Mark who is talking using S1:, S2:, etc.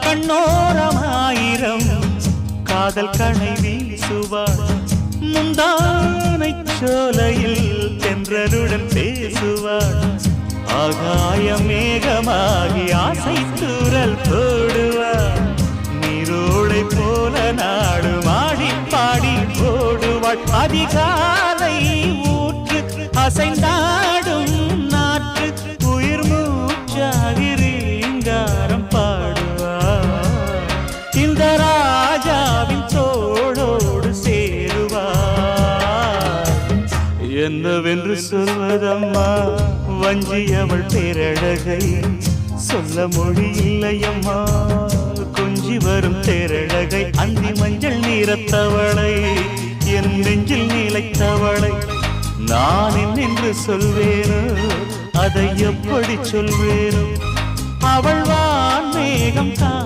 S1: கண்ணோரமாயிரம் காதல் கணை வீசுவாள் முந்தானை சோலையில் தென்றலுடன் பேசுவாள் ஆகாய மேகமாகி ஆசை தூரல் போடுவாள் நீரோடை போல நாடு மாடி பாடி போடுவாள் அதிகாலை ஊற்று அசைந்தாடும் நாற்று உயிர் மூச்சாகி ரீங்காரம் பாடுவாள் இந்த ராஜாவின் தோளோடு சேருவாள் என்னவென்று சொல்வதம்மா வஞ்சி அவள் பேரழகை சொல்ல மொழி இல்லையம்மா கொஞ்சி வரும் தேரழகை அந்தி மஞ்சள் நீரத்தவளை என் நெஞ்சில் நிலைத்தவளை நான் என்று சொல்வேனோ அதை எப்படி சொல்வேனோ அவள் வான் மேகம் தான்